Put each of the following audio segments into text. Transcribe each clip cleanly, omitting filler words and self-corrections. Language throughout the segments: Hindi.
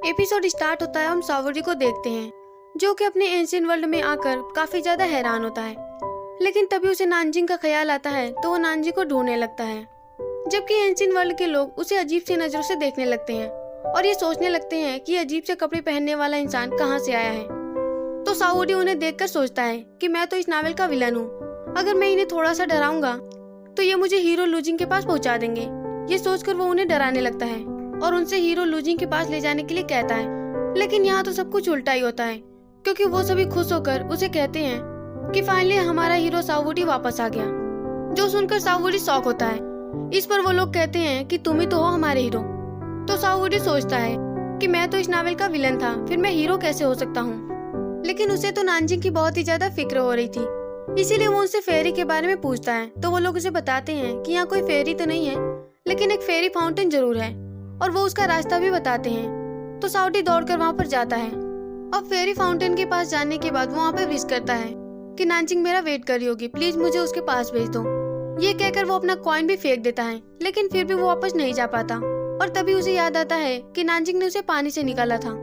एपिसोड स्टार्ट होता है, हम सावरी को देखते हैं जो कि अपने एंशिएंट वर्ल्ड में आकर काफी ज्यादा हैरान होता है। लेकिन तभी उसे नानजिंग का ख्याल आता है तो वो नानजिंग को ढूंढने लगता है, जबकि एंशिएंट वर्ल्ड के लोग उसे अजीब सी नजरों से देखने लगते हैं और ये सोचने लगते हैं कि अजीब से कपड़े पहनने वाला इंसान कहाँ से आया है। तो सावरी उन्हें देखकर सोचता है कि मैं तो इस नावल का विलन हूँ, अगर मैं इन्हें थोड़ा सा डराऊंगा तो ये मुझे हीरो लूजिंग के पास पहुंचा देंगे। ये सोचकर वो उन्हें डराने लगता है और उनसे हीरो लूजिंग के पास ले जाने के लिए कहता है। लेकिन यहाँ तो सब कुछ उल्टा ही होता है, क्योंकि वो सभी खुश होकर उसे कहते हैं कि फाइनली हमारा हीरो सावरी वापस आ गया। जो सुनकर सावरी शॉक होता है। इस पर वो लोग कहते हैं कि तुम ही तो हो हमारे हीरो। तो सावरी सोचता है कि मैं तो इस नावल का विलन था, फिर मैं हीरो कैसे हो सकता हूँ। लेकिन उसे तो नानजिंग की बहुत ही ज्यादा फिक्र हो रही थी, इसीलिए वो उनसे फेरी के बारे में पूछता है। तो वो लोग उसे बताते हैं कि यहाँ कोई फेरी तो नहीं है, लेकिन एक फेरी फाउंटेन जरूर है और वो उसका रास्ता भी बताते हैं। तो सावरी दौड़कर वहाँ पर जाता है। अब फेरी फाउंटेन के पास जाने के बाद वो वहाँ पे विश करता है कि नानजिंग मेरा वेट कर रही होगी, प्लीज मुझे उसके पास भेज दो। ये कहकर वो अपना कॉइन भी फेंक देता है, लेकिन फिर भी वो वापस नहीं जा पाता। और तभी उसे याद आता है कि नानजिंग ने उसे पानी से निकाला था,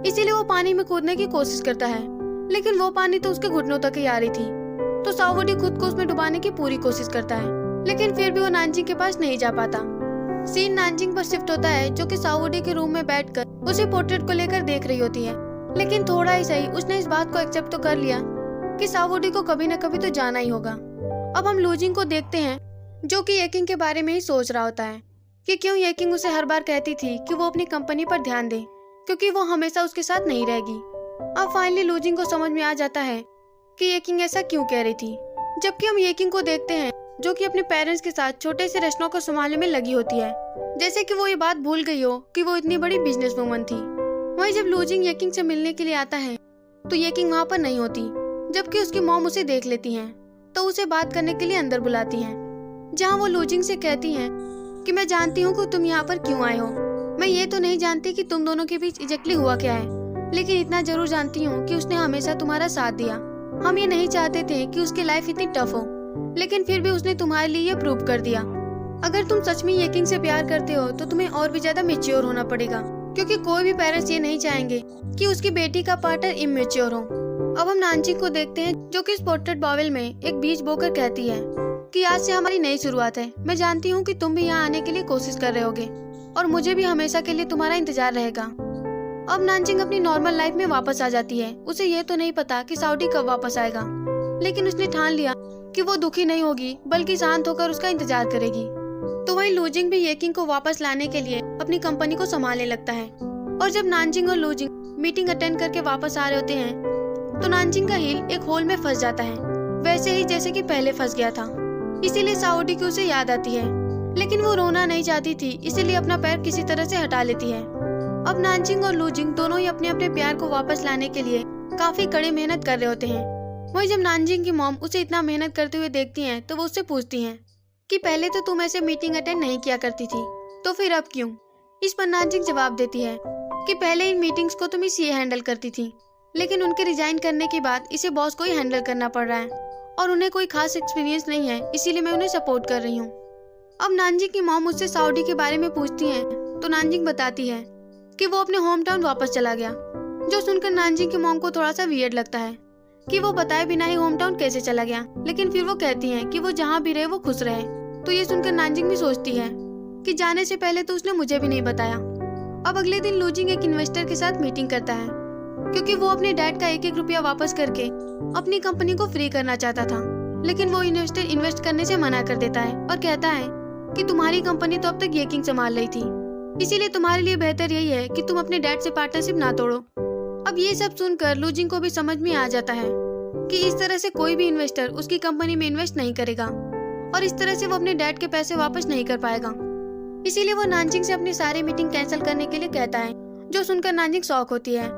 इसीलिए वो पानी में कूदने की कोशिश करता है, लेकिन वो पानी तो उसके घुटनों तक ही आ रही थी। तो सावरी खुद को उसमें डुबाने की पूरी कोशिश करता है, लेकिन फिर भी वो नानजिंग के पास नहीं जा पाता। सीन नानजिंग पर शिफ्ट होता है, जो कि सावरी के रूम में बैठकर उसे पोर्ट्रेट को लेकर देख रही होती है। लेकिन थोड़ा ही सही उसने इस बात को एक्सेप्ट तो कर लिया कि सावरी को कभी न कभी तो जाना ही होगा। अब हम लूजिंग को देखते हैं, जो कि येकिंग के बारे में ही सोच रहा होता है कि क्यों येकिंग उसे हर बार कहती थी कि वो अपनी कंपनी पर ध्यान दे, क्योंकि वो हमेशा उसके साथ नहीं रहेगी। अब फाइनली लूजिंग को समझ में आ जाता है कि येकिंग ऐसा क्यों कह रही थी। जबकि हम येकिंग को देखते हैं, जो कि अपने पेरेंट्स के साथ छोटे से रेस्टोरेंट को संभालने में लगी होती है, जैसे कि वो ये बात भूल गई हो कि वो इतनी बड़ी बिजनेस वुमन थी। वहीं जब लूजिंग येकिंग से मिलने के लिए आता है तो येकिंग वहाँ पर नहीं होती, जबकि उसकी मॉम उसे देख लेती हैं, तो उसे बात करने के लिए अंदर बुलाती हैं, जहाँ वो लूजिंग से कहती हैं कि मैं जानती हूँ कि तुम यहाँ पर क्यों आए हो। मैं ये तो नहीं जानती कि तुम दोनों के बीच एग्जैक्टली हुआ क्या है, लेकिन इतना जरूर जानती हूँ कि उसने हमेशा तुम्हारा साथ दिया। हम ये नहीं चाहते थे कि उसकी लाइफ इतनी टफ हो, लेकिन फिर भी उसने तुम्हारे लिए ये प्रूव कर दिया। अगर तुम सच में येकिंग से प्यार करते हो तो तुम्हें और भी ज्यादा मेच्योर होना पड़ेगा, क्योंकि कोई भी पेरेंट्स ये नहीं चाहेंगे कि उसकी बेटी का पार्टनर इमेच्योर हो। अब हम नानजिंग को देखते हैं, जो कि इस पोर्ट्रेट बॉवेल में एक बीज बोकर कहती है कि आज से हमारी नई शुरुआत है। मैं जानती हूँ कि तुम भी यहाँ आने के लिए कोशिश कर रहे होगे और मुझे भी हमेशा के लिए तुम्हारा इंतजार रहेगा। अब नानजिंग अपनी नॉर्मल लाइफ में वापस आ जाती है। उसे ये तो नहीं पता कि साउडी कब वापस आएगा, लेकिन उसने ठान लिया कि वो दुखी नहीं होगी, बल्कि शांत होकर उसका इंतजार करेगी। तो वहीं लूजिंग भी येकिंग को वापस लाने के लिए अपनी कंपनी को संभालने लगता है। और जब नानजिंग और लूजिंग मीटिंग अटेंड करके वापस आ रहे होते हैं तो नानजिंग का हील एक होल में फंस जाता है, वैसे ही जैसे कि पहले फंस गया था। इसीलिए सावरी की उसे याद आती है, लेकिन वो रोना नहीं चाहती थी, इसीलिए अपना पैर किसी तरह से हटा लेती है। अब नानजिंग और लूजिंग दोनों ही अपने अपने प्यार को वापस लाने के लिए काफी कड़ी मेहनत कर रहे होते हैं। वही जब नानजिंग की मॉम उसे इतना मेहनत करते हुए देखती हैं तो वो उससे पूछती हैं कि पहले तो तुम ऐसे मीटिंग अटेंड नहीं किया करती थी, तो फिर अब क्यों। इस पर नानजिंग जवाब देती है कि पहले इन मीटिंग्स को तुम इसे हैंडल करती थी, लेकिन उनके रिजाइन करने के बाद इसे बॉस को ही हैंडल करना पड़ रहा है और उन्हें कोई खास एक्सपीरियंस नहीं है, इसीलिए मैं उन्हें सपोर्ट कर रही हूँ। अब नानजिंग की मॉम मुझसे साउडी के बारे में पूछती है तो नानजिंग बताती है कि वो अपने होम टाउन वापस चला गया। जो सुनकर नानजिंग की मॉम को थोड़ा सा वियर्ड लगता है कि वो बताए बिना ही होम टाउन कैसे चला गया, लेकिन फिर वो कहती हैं कि वो जहाँ भी रहे वो खुश रहे। तो ये सुनकर नानजिंग भी सोचती है कि जाने से पहले तो उसने मुझे भी नहीं बताया। अब अगले दिन लूजिंग एक इन्वेस्टर के साथ मीटिंग करता है, क्योंकि वो अपने डैड का एक रुपया वापस करके अपनी कंपनी को फ्री करना चाहता था, लेकिन वो इन्वेस्टर इन्वेस्ट करने से मना कर देता है और कहता है कि तुम्हारी कंपनी तो अब तक येकिंग संभाल रही थी, इसीलिए तुम्हारे लिए बेहतर यही है कि तुम अपने डैड से पार्टनरशिप ना तोड़ो। अब ये सब सुनकर लूजिंग को भी समझ में आ जाता है कि इस तरह से कोई भी इन्वेस्टर उसकी कंपनी में इन्वेस्ट नहीं करेगा और इस तरह से वो अपने डैड के पैसे वापस नहीं कर पाएगा। इसीलिए वो नानजिंग से अपनी सारी मीटिंग कैंसिल करने के लिए कहता है, जो सुनकर नानजिंग शॉक होती है।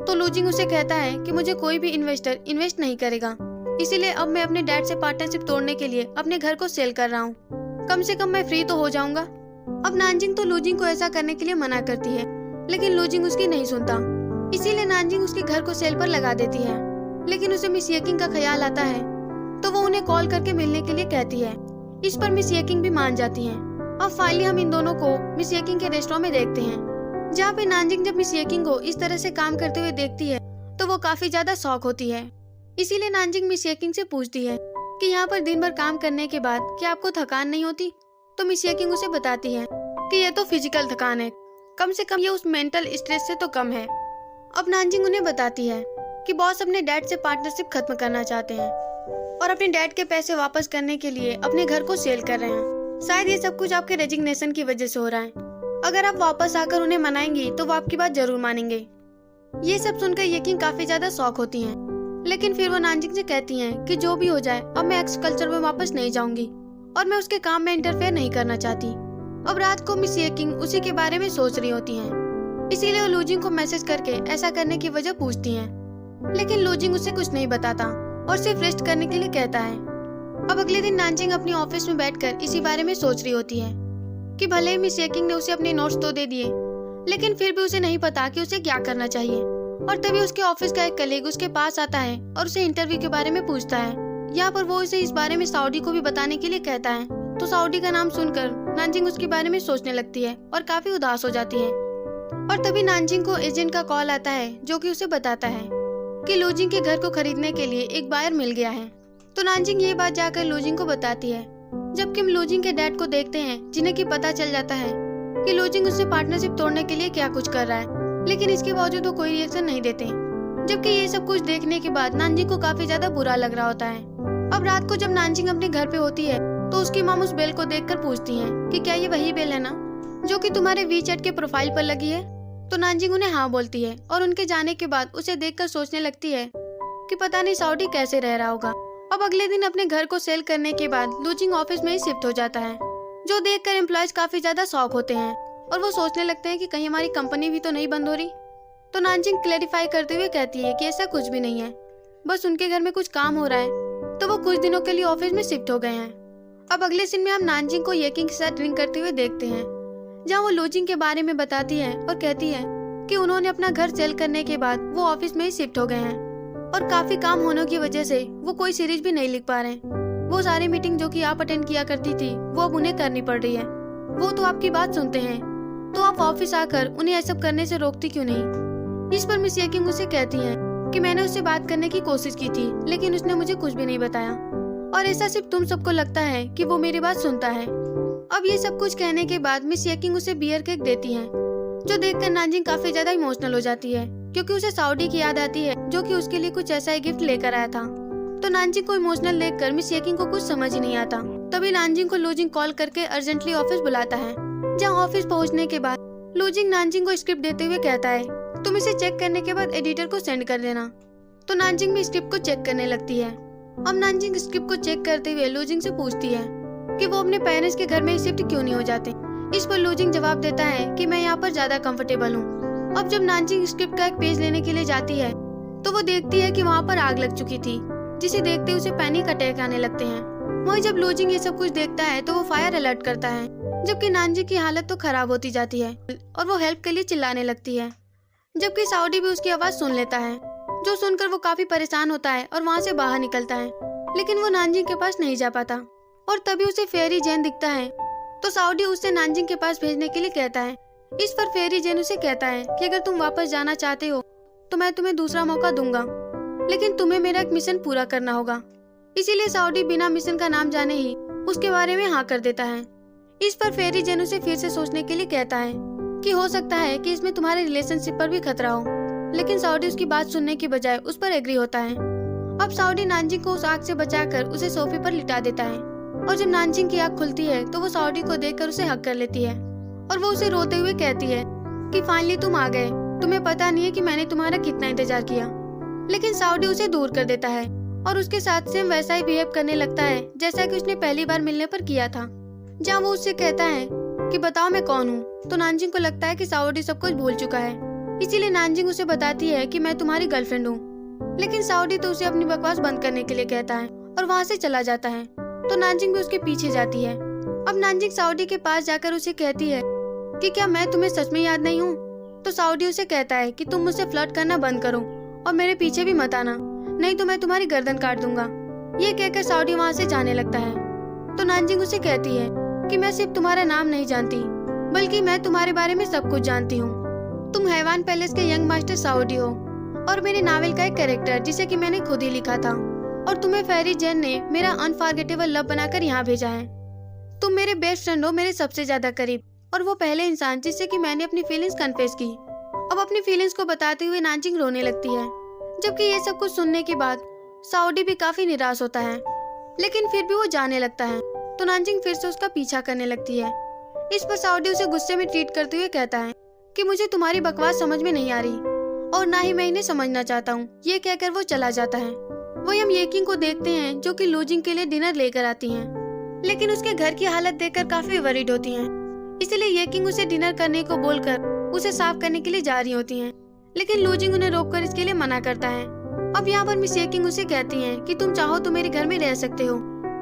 तो लूजिंग उसे कहता है कि मुझे कोई भी इन्वेस्टर इन्वेस्ट नहीं करेगा, इसीलिए अब मैं अपने डैड से पार्टनरशिप तोड़ने के लिए अपने घर को सेल कर रहा हूँ। कम से कम मैं फ्री तो हो जाऊंगा। अब नानजिंग तो लूजिंग को ऐसा करने के लिए मना करती है, लेकिन लूजिंग उसकी नहीं सुनता, इसीलिए नानजिंग उसके घर को सेल पर लगा देती है। लेकिन उसे मिस येकिंग का ख्याल आता है, तो वो उन्हें कॉल करके मिलने के लिए कहती है। इस पर मिस येकिंग भी मान जाती हैं। अब फाइनली हम इन दोनों को मिस येकिंग के रेस्टोरेंट में देखते हैं, जहाँ पे नानजिंग जब मिस येकिंग को इस तरह से काम करते हुए देखती है तो वो काफी ज्यादा शॉक होती है। इसीलिए नानजिंग मिस येकिंग से पूछती है कि यहाँ पर दिन भर काम करने के बाद क्या आपको थकान नहीं होती? तो मिस येकिंग उसे बताती है कि ये तो फिजिकल थकान है, कम से कम ये उस मेंटल स्ट्रेस से तो कम है। अब नानजिंग उन्हें बताती है कि बॉस अपने डैड से पार्टनरशिप खत्म करना चाहते हैं और अपने डैड के पैसे वापस करने के लिए अपने घर को सेल कर रहे हैं। शायद ये सब कुछ आपके रेजिग्नेशन की वजह से हो रहा है। अगर आप वापस आकर उन्हें मनाएंगी तो वो आपकी बात जरूर मानेंगे। ये सब सुनकर येकिंग काफी ज्यादा शॉक होती हैं, लेकिन फिर वो नानजिंग से कहती हैं कि जो भी हो जाए अब मैं एक्स कल्चर में वापस नहीं जाऊंगी और मैं उसके काम में इंटरफेयर नहीं करना चाहती। अब रात को मिस येकिंग उसी के बारे में सोच रही होती हैं, इसीलिए वो लूजिंग को मैसेज करके ऐसा करने की वजह पूछती हैं, लेकिन लूजिंग उसे कुछ नहीं बताता और सिर्फ रेस्ट करने के लिए कहता है। अब अगले दिन नानजिंग अपनी ऑफिस में बैठकर इसी बारे में सोच रही होती है कि भले ही मिस येकिंग ने उसे अपने नोट्स तो दे दिए, लेकिन फिर भी उसे नहीं पता कि उसे क्या करना चाहिए। और तभी उसके ऑफिस का एक कलीग उसके पास आता है और उसे इंटरव्यू के बारे में पूछता है। यहाँ पर वो उसे इस बारे में साउडी को भी बताने के लिए कहता है, तो साउडी का नाम सुनकर नानजिंग उसके बारे में सोचने लगती है और काफी उदास हो जाती है। और तभी नानजिंग को एजेंट का कॉल आता है जो कि उसे बताता है कि लूजिंग के घर को खरीदने के लिए एक बायर मिल गया है। तो नानजिंग ये बात जाकर लूजिंग को बताती है। जबकि हम लूजिंग के डैड को देखते हैं, जिन्हें कि पता चल जाता है कि लूजिंग उससे पार्टनरशिप तोड़ने के लिए क्या कुछ कर रहा है, लेकिन इसके बावजूद वो कोई रिएक्शन नहीं देते। जबकि ये सब कुछ देखने के बाद नानजिंग को काफी ज्यादा बुरा लग रहा होता है। अब रात को जब नानजिंग अपने घर पे होती है तो उसकी मॉम उस बेल को देखकर पूछती है कि क्या ये वही बेल है ना जो कि तुम्हारे वीचैट के प्रोफाइल पर लगी है? तो नानजिंग उन्हें हाँ बोलती है और उनके जाने के बाद उसे देखकर सोचने लगती है कि पता नहीं साउडी कैसे रह रहा होगा। अब अगले दिन अपने घर को सेल करने के बाद लूजिंग ऑफिस में ही शिफ्ट हो जाता है, जो देखकर एम्प्लॉयज काफी ज्यादा शॉक होते हैं और वो सोचने लगते हैं कि कहीं हमारी कंपनी भी तो नहीं बंद हो रही। तो नानजिंग क्लैरिफाई करते हुए कहती है कि ऐसा कुछ भी नहीं है, बस उनके घर में कुछ काम हो रहा है तो वो कुछ दिनों के लिए ऑफिस में शिफ्ट हो गए हैं। अब अगले सीन में हम नानजिंग को येकिंग के साथ ड्रिंक करते हुए देखते हैं, जहाँ वो लूजिंग के बारे में बताती है और कहती है कि उन्होंने अपना घर सेल करने के बाद वो ऑफिस में ही शिफ्ट हो गए हैं और काफी काम होने की वजह से वो कोई सीरीज भी नहीं लिख पा रहे। वो सारी मीटिंग जो कि आप अटेंड किया करती थी वो अब उन्हें करनी पड़ रही है। वो तो आपकी बात सुनते हैं, तो आप ऑफिस आकर उन्हें ऐसा करने से रोकती क्यों नहीं? इस पर मिस येकिंग उसे कहती है कि मैंने उससे बात करने की कोशिश की थी, लेकिन उसने मुझे कुछ भी नहीं बताया और ऐसा सिर्फ तुम सबको लगता है कि वो मेरी बात सुनता है। अब ये सब कुछ कहने के बाद मिस येकिंग उसे बियर केक देती है, जो देखकर नानजिंग काफी ज्यादा इमोशनल हो जाती है, क्योंकि उसे साउडी की याद आती है जो कि उसके लिए कुछ ऐसा ही गिफ्ट लेकर आया था। तो नानजिंग को इमोशनल देखकर मिस येकिंग को कुछ समझ ही नहीं आता। तभी नानजिंग को लूजिंग कॉल करके अर्जेंटली ऑफिस बुलाता है, जहाँ ऑफिस पहुँचने के बाद लूजिंग नानजिंग को स्क्रिप्ट देते हुए कहता है, तुम इसे चेक करने के बाद एडिटर को सेंड कर देना। तो नानजिंग भी स्क्रिप्ट को चेक करने लगती है। अब नानजिंग स्क्रिप्ट को चेक करते हुए लूजिंग से पूछती है कि वो अपने पेरेंट्स के घर में शिफ्ट क्यों नहीं हो जाते। इस पर लूजिंग जवाब देता है कि मैं यहाँ पर ज्यादा कंफर्टेबल हूँ। अब जब नानजिंग स्क्रिप्ट का एक पेज लेने के लिए जाती है तो वो देखती है कि वहाँ पर आग लग चुकी थी, जिसे देखते उसे पैनिक अटैक आने लगते हैं। वहीं जब लूजिंग ये सब कुछ देखता है तो वो फायर अलर्ट करता है, जबकि नानजिंग की हालत तो खराब होती जाती है और वो हेल्प के लिए चिल्लाने लगती है। जबकि साउडी भी उसकी आवाज सुन लेता है, जो सुनकर वो काफी परेशान होता है और वहाँ से बाहर निकलता है, लेकिन वो नानजिंग के पास नहीं जा पाता। और तभी उसे फेरी जैन दिखता है, तो साउडी उसे नानजिंग के पास भेजने के लिए कहता है। इस पर फेरी जैन उसे कहता है कि अगर तुम वापस जाना चाहते हो तो मैं तुम्हें दूसरा मौका दूंगा, लेकिन तुम्हें मेरा एक मिशन पूरा करना होगा। इसीलिए साउडी बिना मिशन का नाम जाने ही उसके बारे में हाँ कर देता है। इस पर फेरी जैन उसे फिर से सोचने के लिए कहता है कि हो सकता है कि इसमें तुम्हारे रिलेशनशिप पर भी खतरा हो, लेकिन साउडी उसकी बात सुनने की बजाय उस पर एग्री होता है। अब साउडी नानजिंग को उस आग से बचाकर उसे सोफे पर लिटा देता है और जब नानजिंग की आग खुलती है तो वो साउडी को देखकर उसे हक कर लेती है और वो उसे रोते हुए कहती है कि फाइनली तुम आ गए, तुम्हें पता नहीं है कि मैंने तुम्हारा कितना इंतजार किया। लेकिन साउडी उसे दूर कर देता है और उसके साथ सेम वैसा ही बिहेव करने लगता है जैसा कि उसने पहली बार मिलने पर किया था, जहाँ वो उससे कहता है कि बताओ मैं कौन हूँ। तो नानजिंग को लगता है कि साउडी सब कुछ भूल चुका है, इसीलिए नानजिंग उसे बताती है कि मैं तुम्हारी गर्लफ्रेंड हूँ। लेकिन साउडी तो उसे अपनी बकवास बंद करने के लिए कहता है और वहाँ से चला जाता है। तो नानजिंग भी उसके पीछे जाती है। अब नानजिंग साउडी के पास जाकर उसे कहती है कि क्या मैं तुम्हें सच में याद नहीं हूँ? तो साउडी उसे कहता है कि तुम मुझसे फ्लर्ट करना बंद करो और मेरे पीछे भी मत आना, नहीं तो मैं तुम्हारी गर्दन काट दूंगा। ये कहकर साउडी वहाँ से जाने लगता है। तो नानजिंग उसे कहती है कि मैं सिर्फ तुम्हारा नाम नहीं जानती, बल्कि मैं तुम्हारे बारे में सब कुछ जानती हूँ। तुम हैवान पैलेस के यंग मास्टर साउडी हो और मेरे नावल का एक कैरेक्टर जिसे कि मैंने खुद ही लिखा था, और तुम्हें फेरी जेन ने मेरा अनफॉरगेटेबल लव बनाकर यहाँ भेजा है। तुम मेरे बेस्ट फ्रेंड हो, मेरे सबसे ज्यादा करीब, और वो पहले इंसान जिससे कि मैंने अपनी फीलिंग्स कन्फेस की। अब अपनी फीलिंग्स को बताते हुए नानजिंग रोने लगती है। जबकि ये सब कुछ सुनने के बाद साउडी भी काफी निराश होता है, लेकिन फिर भी वो जाने लगता है। तो नानजिंग फिर से उसका पीछा करने लगती है। इस पर साउडी उसे गुस्से में ट्रीट करते हुए कहता है कि मुझे तुम्हारी बकवास समझ में नहीं आ रही और ना ही मैं इन्हें समझना चाहता हूँ। ये कहकर वो चला जाता है। वही हम येकिंग को देखते हैं जो कि लूजिंग के लिए डिनर लेकर आती हैं, लेकिन उसके घर की हालत देखकर काफी वरीड होती हैं। इसलिए येकिंग उसे डिनर करने को बोलकर उसे साफ करने के लिए जा रही होती हैं, लेकिन लूजिंग उन्हें रोककर इसके लिए मना करता है। अब यहाँ पर मिस येकिंग उसे कहती है कि तुम चाहो तो मेरे घर में रह सकते हो,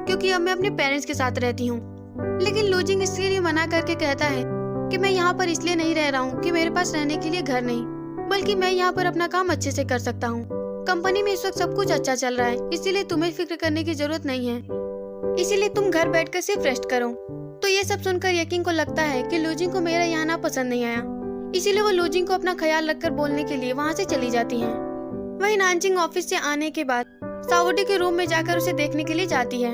क्योंकि अब मैं अपने पेरेंट्स के साथ रहती हूँ। लेकिन लूजिंग इसके लिए मना करके कहता है कि मैं यहाँ पर इसलिए नहीं रह रहा हूँ कि मेरे पास रहने के लिए घर नहीं, बल्कि मैं यहाँ पर अपना काम अच्छे से कर सकता हूँ। कंपनी में इस वक्त सब कुछ अच्छा चल रहा है, इसीलिए तुम्हें फिक्र करने की जरूरत नहीं है। इसीलिए तुम घर बैठकर सिर्फ रेस्ट करो। तो ये सब सुनकर येकिंग को लगता है कि लूजिंग को मेरा यहाँ आना पसंद नहीं आया, इसीलिए वो लूजिंग को अपना ख्याल रखकर बोलने के लिए वहाँ से चली जाती है। वही नानजिंग ऑफिस से आने के बाद साउडी के रूम में जाकर उसे देखने के लिए जाती है,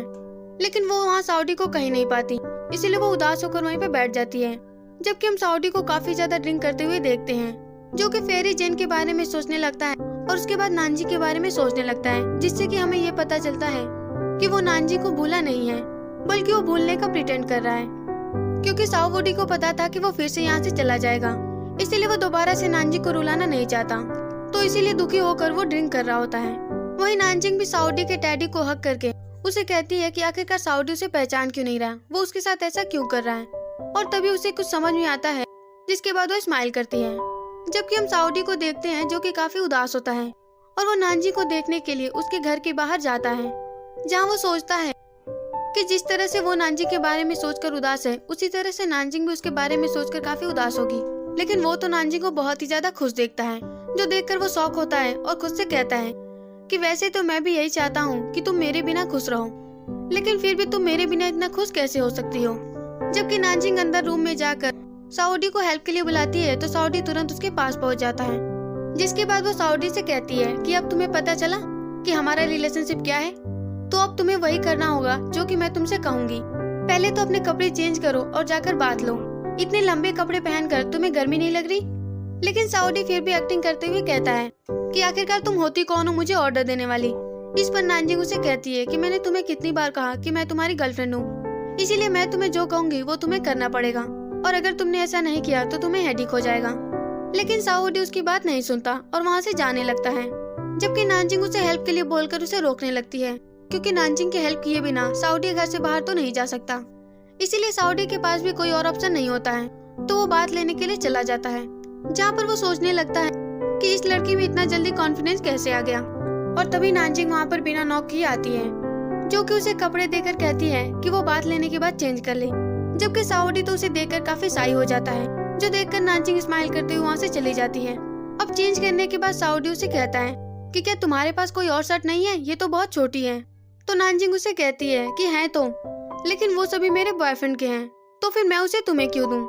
लेकिन वो वहाँ साउडी को कहीं नहीं पाती, इसीलिए वो उदास होकर वहीं पे बैठ जाती है। जबकि हम साउडी को काफी ज्यादा ड्रिंक करते हुए देखते हैं, जो कि फेरी जेन के बारे में सोचने लगता है और उसके बाद नानजी के बारे में सोचने लगता है, जिससे कि हमें ये पता चलता है कि वो नानजी को भूला नहीं है, बल्कि वो भूलने का प्रिटेंड कर रहा है, क्योंकि साउडी को पता था कि वो फिर से यहाँ से चला जाएगा, इसीलिए वो दोबारा से नानजी को रुलाना नहीं चाहता। तो इसीलिए दुखी होकर वो ड्रिंक कर रहा होता है। वही नानजिंग भी साउडी के डैडी को हक करके उसे कहती है कि आखिरकार साउडी उसे पहचान क्यों नहीं रहा, वो उसके साथ ऐसा क्यों कर रहा है, और तभी उसे कुछ समझ में आता है, जिसके बाद वो स्माइल करती है। जबकि हम साउडी को देखते हैं जो कि काफी उदास होता है और वो नानजी को देखने के लिए उसके घर के बाहर जाता है, जहाँ वो सोचता है कि जिस तरह से वो नानजी के बारे में सोचकर उदास है, उसी तरह से नानजिंग भी उसके बारे में सोचकर काफी उदास होगी। लेकिन वो तो नानजी को बहुत ही ज्यादा खुश देखता है, जो देखकर वो शॉक होता है और खुद से कहता है कि वैसे तो मैं भी यही चाहता हूँ कि तुम मेरे बिना खुश रहो, लेकिन फिर भी तुम मेरे बिना इतना खुश कैसे हो सकती हो। जबकि नानजिंग अंदर रूम में जाकर साउडी को हेल्प के लिए बुलाती है, तो साउडी तुरंत उसके पास पहुँच जाता है, जिसके बाद वो साउडी से कहती है कि अब तुम्हें पता चला कि हमारा रिलेशनशिप क्या है, तो अब तुम्हें वही करना होगा जो कि मैं तुमसे कहूंगी। पहले तो अपने कपड़े चेंज करो और जाकर बात लो। इतने लंबे कपड़े पहनकर तुम्हें गर्मी नहीं लग रही? लेकिन साउडी फिर भी एक्टिंग करते हुए कहता है कि आखिरकार तुम होती कौन हो मुझे ऑर्डर देने वाली। इस पर नानजिंग उसे कहती है कि मैंने तुम्हें कितनी बार कहा कि मैं तुम्हारी गर्लफ्रेंड हूँ, इसीलिए मैं तुम्हें जो कहूंगी वो तुम्हें करना पड़ेगा, और अगर तुमने ऐसा नहीं किया तो तुम्हें हेडेक हो जाएगा। लेकिन साउडी उसकी बात नहीं सुनता और वहाँ से जाने लगता है। जबकि नानजिंग उसे हेल्प के लिए बोलकर उसे रोकने लगती है, क्योंकि नानजिंग की हेल्प किए बिना साउडी घर से बाहर तो नहीं जा सकता, इसीलिए साउडी के पास भी कोई और ऑप्शन नहीं होता है। तो वो बात लेने के लिए चला जाता है, जहाँ पर वो सोचने लगता है कि इस लड़की में इतना जल्दी कॉन्फिडेंस कैसे आ गया। और तभी नानजिंग वहाँ पर बिना नॉक किए आती है, जो कि उसे कपड़े देकर कहती है कि वो बात लेने के बाद चेंज कर ले। जबकि साउडी तो उसे देखकर काफी शाई हो जाता है, जो देखकर नानजिंग स्माइल करते हुए वहाँ से चली जाती है। अब चेंज करने के बाद साउडी उसे कहता है कि क्या तुम्हारे पास कोई और शर्ट नहीं है, ये तो बहुत छोटी है। तो नानजिंग उसे कहती है कि हैं तो, लेकिन वो सभी मेरे बॉयफ्रेंड के हैं, तो फिर मैं उसे तुम्हें क्यों दूं,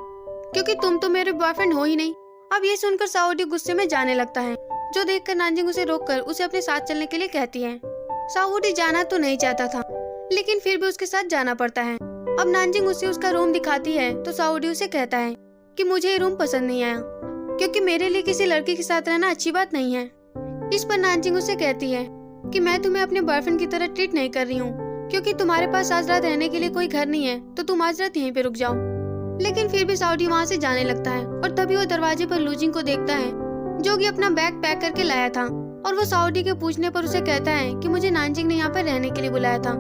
क्योंकि तुम तो मेरे बॉयफ्रेंड हो ही नहीं। अब ये सुनकर साउडी गुस्से में जाने लगता है, जो देखकर नानजिंग उसे रोककर उसे अपने साथ चलने के लिए कहती है। साउडी जाना तो नहीं चाहता था, लेकिन फिर भी उसके साथ जाना पड़ता है। अब नानजिंग उसे उसका रूम दिखाती है, तो साउडी उसे कहता है कि मुझे ये रूम पसंद नहीं आया, क्योंकि मेरे लिए किसी लड़की के साथ रहना अच्छी बात नहीं है। इस पर नानजिंग उसे कहती है कि मैं तुम्हें अपने बॉयफ्रेंड की तरह ट्रीट नहीं कर रही हूँ, क्योंकि तुम्हारे पास आज रात रहने के लिए कोई घर नहीं है, तो तुम आज रात यहीं पे रुक जाओ। लेकिन फिर भी साउडी वहाँ से जाने लगता है, और तभी वो दरवाजे पर लूजिंग को देखता है, जो कि अपना बैग पैक करके लाया था। और वो साउडी के पूछने पर उसे कहता है कि मुझे नानजिंग ने यहाँ पर रहने के लिए बुलाया था।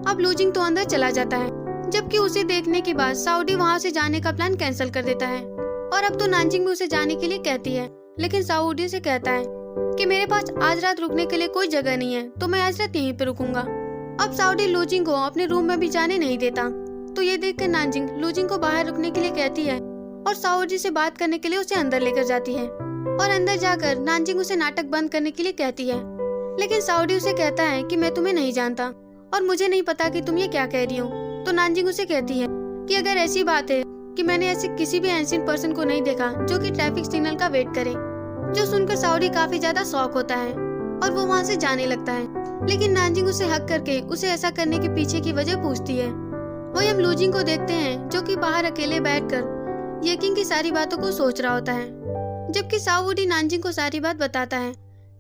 अब लूजिंग तो अंदर चला जाता है, जबकि उसे देखने के बाद साउडी वहाँ से जाने का प्लान कैंसिल कर देता है। और अब तो नानजिंग भी उसे जाने के लिए कहती है, लेकिन साउडी से कहता है कि मेरे पास आज रात रुकने के लिए कोई जगह नहीं है, तो मैं आज रात यहीं पे रुकूंगा। अब साउडी लूजिंग को अपने रूम में भी जाने नहीं देता, तो ये देखकर नानजिंग लूजिंग को बाहर रुकने के लिए कहती है और साउडी से बात करने के लिए उसे अंदर लेकर जाती है। और अंदर जाकर नानजिंग उसे नाटक बंद करने के लिए कहती है, लेकिन साउडी उसे कहता है कि मैं तुम्हें नहीं जानता और मुझे नहीं पता कि तुम ये क्या कह रही हो। तो नानजिंग उसे कहती है कि अगर ऐसी बात है कि मैंने ऐसे किसी भी एंशिएंट पर्सन को नहीं देखा जो कि ट्रैफिक सिग्नल का वेट करे। जो सुनकर साउडी काफी ज्यादा शॉक होता है और वो वहाँ से जाने लगता है। लेकिन नानजिंग उसे हक करके उसे ऐसा करने के पीछे की वजह पूछती है। वही हम लूजिंग को देखते हैं जो कि बाहर अकेले बैठकर येकिंग की सारी बातों को सोच रहा होता है, जबकि साओ वुडी नानजिंग को सारी बात बताता है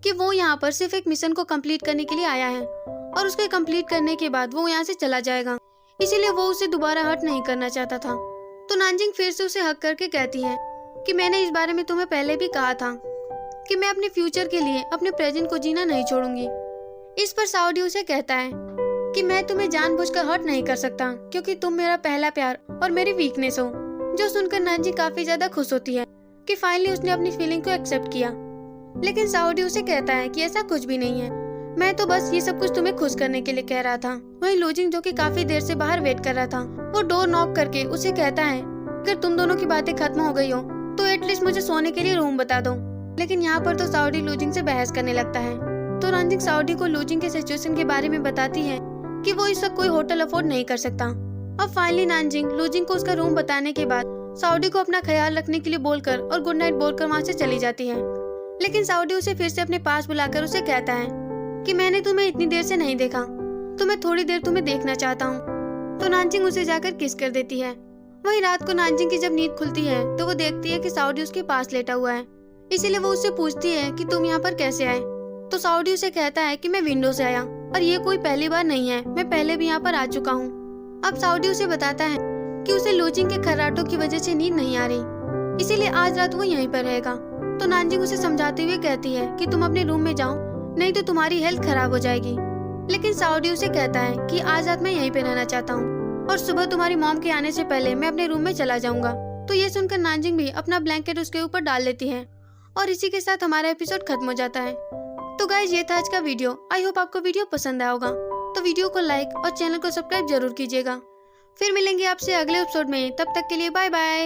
कि वो यहाँ पर सिर्फ एक मिशन को कंप्लीट करने के लिए आया है और उसके कंप्लीट करने के बाद वो यहाँ से चला जाएगा, इसीलिए वो उसे दोबारा हर्ट नहीं करना चाहता था। तो नानजिंग फिर से उसे हक करके कहती है कि मैंने इस बारे में तुम्हें पहले भी कहा था कि मैं अपने फ्यूचर के लिए अपने प्रेजेंट को जीना नहीं छोड़ूंगी। इस पर साओडी उसे कहता है कि मैं तुम्हें जानबूझकर हर्ट नहीं कर सकता क्योंकि तुम मेरा पहला प्यार और मेरी वीकनेस हो। जो सुनकर नानजिंग काफी ज्यादा खुश होती है कि फाइनली उसने अपनी फीलिंग को एक्सेप्ट किया। लेकिन साओडी उसे कहता है कि ऐसा कुछ भी नहीं है, मैं तो बस ये सब कुछ तुम्हें खुश करने के लिए कह रहा था। वहीं लूजिंग जो कि काफी देर से बाहर वेट कर रहा था, वो डोर नॉक करके उसे कहता है अगर तुम दोनों की बातें खत्म हो गई हो तो एटलीस्ट मुझे सोने के लिए रूम बता दो। लेकिन यहाँ पर तो साओडी लूजिंग से बहस करने लगता है। तो नानजिंग साओडी को लूजिंग के सिचुएशन के बारे में बताती है कि वो इस वक्त कोई होटल अफोर्ड नहीं कर सकता। अब फाइनली नानजिंग लूजिंग को उसका रूम बताने के बाद साओडी को अपना ख्याल रखने के लिए बोलकर और गुड नाइट बोलकर वहाँ से चली जाती है। लेकिन साओडी उसे फिर से अपने पास बुलाकर उसे कहता है कि मैंने तुम्हें इतनी देर से नहीं देखा तो मैं थोड़ी देर तुम्हें देखना चाहता हूँ। तो नानजिंग उसे जाकर किस कर देती है। वहीं रात को नानजिंग की जब नींद खुलती है तो वो देखती है कि साओडी उसके पास लेटा हुआ है, इसीलिए वो उससे पूछती है कि तुम यहाँ पर कैसे आए। तो साओडी उसे कहता है कि मैं विंडो से आया और ये कोई पहली बार नहीं है, मैं पहले भी यहाँ पर आ चुका हूँ। अब साओडी उसे बताता है कि उसे लूजिंग के खर्राटों की वजह से नींद नहीं आ रही, इसीलिए आज रात वो यहीं पर रहेगा। तो नानजिंग उसे समझाते हुए कहती है कि तुम अपने रूम में जाओ, नहीं तो तुम्हारी हेल्थ खराब हो जाएगी। लेकिन साओडी उसे कहता है कि आज रात मैं यहीं पे रहना चाहता हूँ और सुबह तुम्हारी मॉम के आने से पहले मैं अपने रूम में चला जाऊंगा। तो ये सुनकर नानजिंग भी अपना ब्लैंकेट उसके ऊपर डाल लेती है और इसी के साथ हमारा एपिसोड खत्म हो जाता है। तो गाइज ये था आज का वीडियो। आई होप आपको वीडियो पसंद आया होगा, तो वीडियो को लाइक और चैनल को सब्सक्राइब जरूर कीजिएगा। फिर मिलेंगे आपसे अगले एपिसोड में, तब तक के लिए बाय बाय।